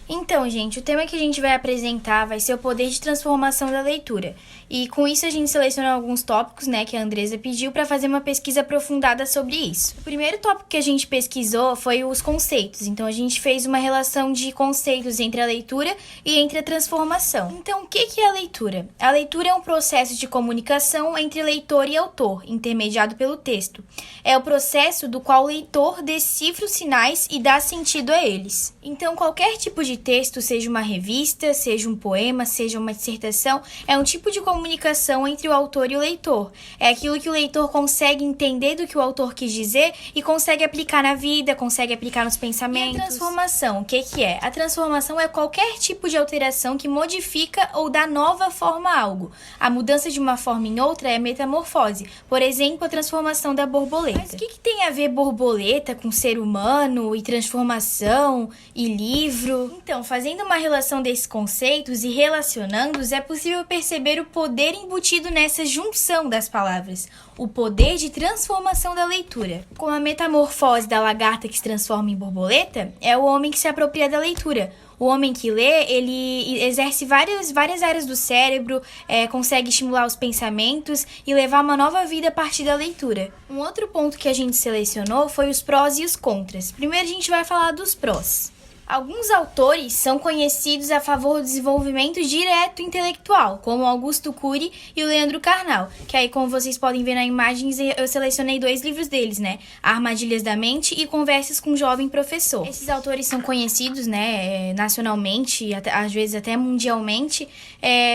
Então, gente, o tema que a gente vai apresentar vai ser o poder de transformação da leitura. E com isso a gente selecionou alguns tópicos, né, que a Andresa pediu para fazer uma pesquisa aprofundada sobre isso. O primeiro tópico que a gente pesquisou foi os conceitos. Então, a gente fez uma relação de conceitos entre a leitura e entre a transformação. Então, o que é a leitura? A leitura é um processo de comunicação entre leitor e autor, intermediado pelo texto. É o processo do qual o leitor decifra os sinais e dá sentido a eles. Então, qualquer tipo de texto, seja uma revista, seja um poema, seja uma dissertação, é um tipo de comunicação entre o autor e o leitor. É aquilo que o leitor consegue entender do que o autor quis dizer e consegue aplicar na vida, consegue aplicar nos pensamentos. E a transformação, o que é? A transformação é qualquer tipo de alteração que modifica ou dá nova forma a algo. A mudança de uma forma em outra é metamorfose. Por exemplo, a transformação da borboleta. Mas o que tem a ver borboleta com ser humano e transformação e livro? Então, fazendo uma relação desses conceitos e relacionando-os, é possível perceber o poder embutido nessa junção das palavras, o poder de transformação da leitura. Com a metamorfose da lagarta que se transforma em borboleta, é o homem que se apropria da leitura. O homem que lê, ele exerce várias áreas do cérebro, consegue estimular os pensamentos e levar uma nova vida a partir da leitura. Um outro ponto que a gente selecionou foi os prós e os contras. Primeiro a gente vai falar dos prós. Alguns autores são conhecidos a favor do desenvolvimento direto intelectual, como Augusto Cury e o Leandro Carnal, que aí, como vocês podem ver na imagem, eu selecionei 2 livros deles, né? Armadilhas da Mente e Conversas com um Jovem Professor. Esses autores são conhecidos, né, nacionalmente, às vezes até mundialmente,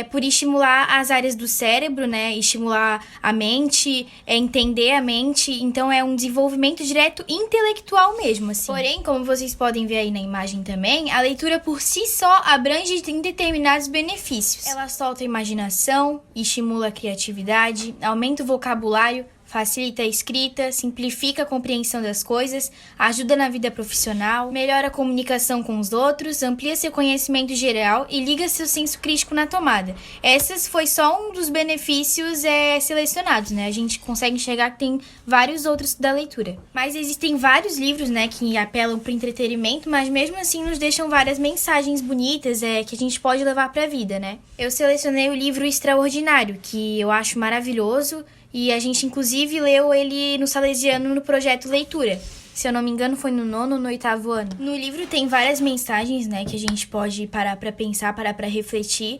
por estimular as áreas do cérebro, né, estimular a mente, entender a mente, então é um desenvolvimento direto intelectual mesmo, assim. Porém, como vocês podem ver aí na imagem também, a leitura por si só abrange determinados benefícios. Ela solta a imaginação, estimula a criatividade, aumenta o vocabulário, facilita a escrita, simplifica a compreensão das coisas, ajuda na vida profissional, melhora a comunicação com os outros, amplia seu conhecimento geral e liga seu senso crítico na tomada. Esses foi só um dos benefícios selecionados, né? A gente consegue enxergar que tem vários outros da leitura. Mas existem vários livros, né, que apelam para o entretenimento, mas mesmo assim nos deixam várias mensagens bonitas que a gente pode levar para a vida, né? Eu selecionei o livro Extraordinário, que eu acho maravilhoso, e a gente, inclusive, leu ele no Salesiano no projeto Leitura. Se eu não me engano, foi no 9º ou no 8º ano. No livro tem várias mensagens, né, que a gente pode parar para pensar, parar para refletir.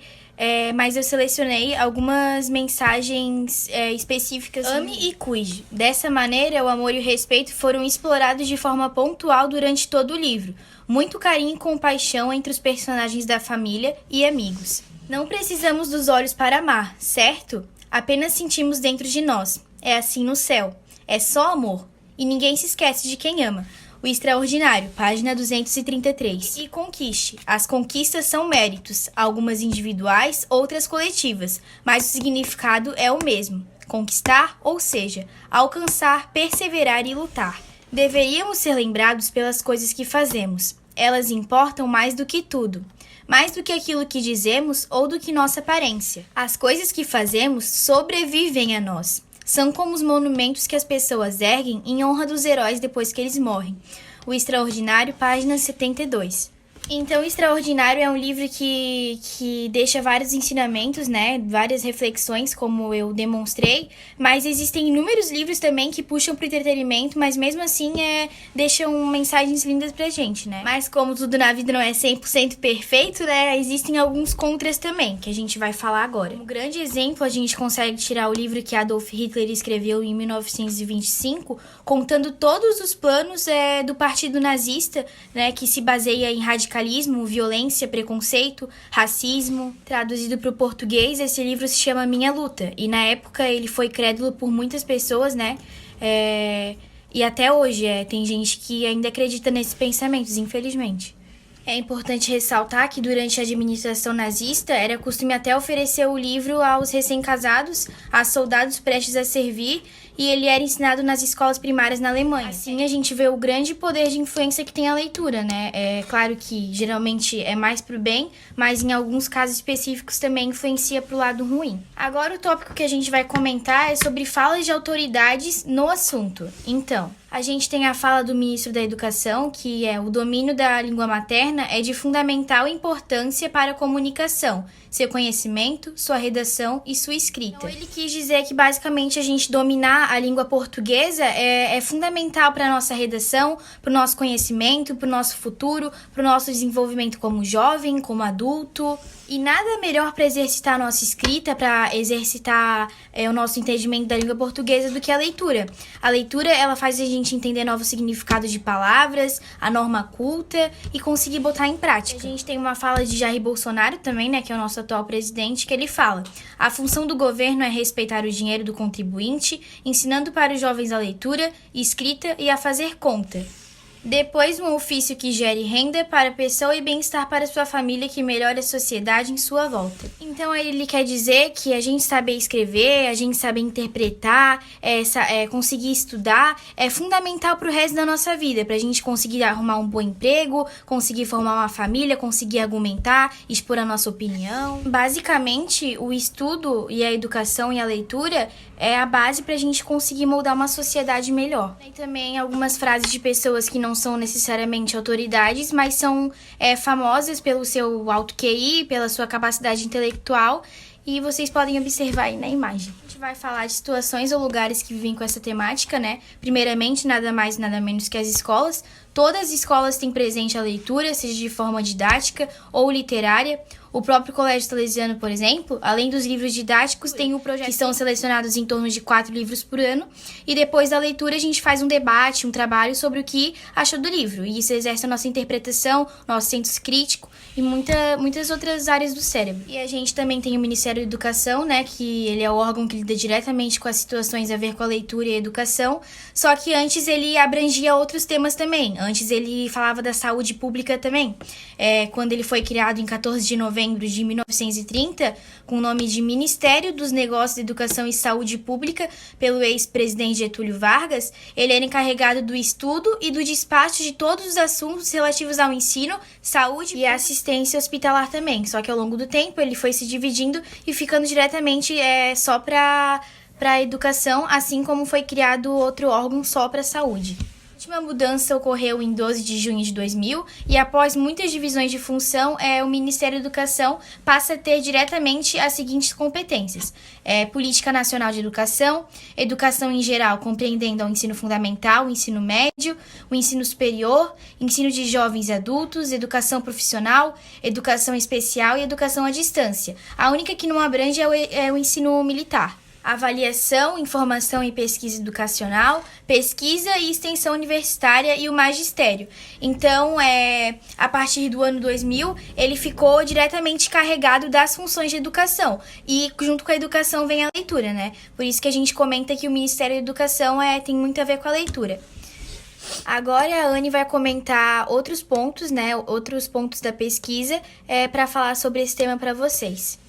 Mas eu selecionei algumas mensagens específicas. Ame e cuide. Dessa maneira, o amor e o respeito foram explorados de forma pontual durante todo o livro. Muito carinho e compaixão entre os personagens da família e amigos. Não precisamos dos olhos para amar, certo? Apenas sentimos dentro de nós. É assim no céu. É só amor. E ninguém se esquece de quem ama. O Extraordinário, página 233. E conquiste. As conquistas são méritos, algumas individuais, outras coletivas, mas o significado é o mesmo. Conquistar, ou seja, alcançar, perseverar e lutar. Deveríamos ser lembrados pelas coisas que fazemos. Elas importam mais do que tudo. Mais do que aquilo que dizemos ou do que nossa aparência. As coisas que fazemos sobrevivem a nós. São como os monumentos que as pessoas erguem em honra dos heróis depois que eles morrem. O Extraordinário, página 72. Então, o Extraordinário é um livro que deixa vários ensinamentos, né? Várias reflexões, como eu demonstrei. Mas existem inúmeros livros também que puxam pro entretenimento, mas mesmo assim deixam mensagens lindas pra gente, né? Mas como tudo na vida não é 100% perfeito, né? Existem alguns contras também, que a gente vai falar agora. Um grande exemplo, a gente consegue tirar o livro que Adolf Hitler escreveu em 1925, contando todos os planos do partido nazista, né? Que se baseia em radicalismo, violência, preconceito, racismo. Traduzido para o português, esse livro se chama Minha Luta. E na época ele foi crédulo por muitas pessoas, né? E até hoje tem gente que ainda acredita nesses pensamentos, infelizmente. É importante ressaltar que durante a administração nazista era costume até oferecer o livro aos recém-casados, a soldados prestes a servir, e ele era ensinado nas escolas primárias na Alemanha. Assim a gente vê o grande poder de influência que tem a leitura, né? É claro que geralmente é mais pro bem, mas em alguns casos específicos também influencia pro lado ruim. Agora o tópico que a gente vai comentar é sobre falas de autoridades no assunto. Então, A gente tem a fala do ministro da Educação, que é: o domínio da língua materna é de fundamental importância para a comunicação, seu conhecimento, sua redação e sua escrita. Então, ele quis dizer que, basicamente, a gente dominar a língua portuguesa é fundamental para a nossa redação, para o nosso conhecimento, para o nosso futuro, para o nosso desenvolvimento como jovem, como adulto. E nada melhor para exercitar a nossa escrita, para exercitar o nosso entendimento da língua portuguesa do que a leitura. A leitura, ela faz a gente entender novos significados de palavras, a norma culta e conseguir botar em prática. A gente tem uma fala de Jair Bolsonaro também, né, que é o nosso atual presidente, que ele fala: a função do governo é respeitar o dinheiro do contribuinte, ensinando para os jovens a leitura, escrita e a fazer conta. Depois, um ofício que gere renda para a pessoa e bem-estar para sua família, que melhore a sociedade em sua volta. Então, ele quer dizer que a gente saber escrever, a gente saber interpretar, conseguir estudar, é fundamental para o resto da nossa vida, para a gente conseguir arrumar um bom emprego, conseguir formar uma família, conseguir argumentar, expor a nossa opinião. Basicamente, o estudo e a educação e a leitura é a base para a gente conseguir moldar uma sociedade melhor. E também algumas frases de pessoas que não são necessariamente autoridades, mas são famosas pelo seu alto QI, pela sua capacidade intelectual, e vocês podem observar aí na imagem. A gente vai falar de situações ou lugares que vivem com essa temática, né? Primeiramente, nada mais nada menos que as escolas. Todas as escolas têm presente a leitura, seja de forma didática ou literária. O próprio Colégio Salesiano, por exemplo, além dos livros didáticos, tem o projeto, que são selecionados em torno de 4 livros por ano. E depois da leitura, a gente faz um debate, um trabalho sobre o que achou do livro. E isso exerce a nossa interpretação, nosso senso crítico e muitas outras áreas do cérebro. E a gente também tem o Ministério da Educação, né, que ele é o órgão que lida diretamente com as situações a ver com a leitura e a educação. Só que antes ele abrangia outros temas também. Antes ele falava da saúde pública também. Quando ele foi criado em 14 de novembro de 1930, com o nome de Ministério dos Negócios, Educação e Saúde Pública, pelo ex-presidente Getúlio Vargas, ele era encarregado do estudo e do despacho de todos os assuntos relativos ao ensino, saúde e assistência hospitalar também. Só que ao longo do tempo ele foi se dividindo e ficando diretamente só para a educação, assim como foi criado outro órgão só para a saúde. A última mudança ocorreu em 12 de junho de 2000 e, após muitas divisões de função, o Ministério da Educação passa a ter diretamente as seguintes competências: Política Nacional de Educação, Educação em geral, compreendendo o ensino fundamental, o ensino médio, o ensino superior, ensino de jovens e adultos, educação profissional, educação especial e educação à distância. A única que não abrange é o ensino militar. Avaliação, informação e pesquisa educacional, pesquisa e extensão universitária e o magistério. Então, a partir do ano 2000, ele ficou diretamente carregado das funções de educação. E junto com a educação vem a leitura, né? Por isso que a gente comenta que o Ministério da Educação tem muito a ver com a leitura. Agora a Anne vai comentar outros pontos, né? Outros pontos da pesquisa para falar sobre esse tema para vocês.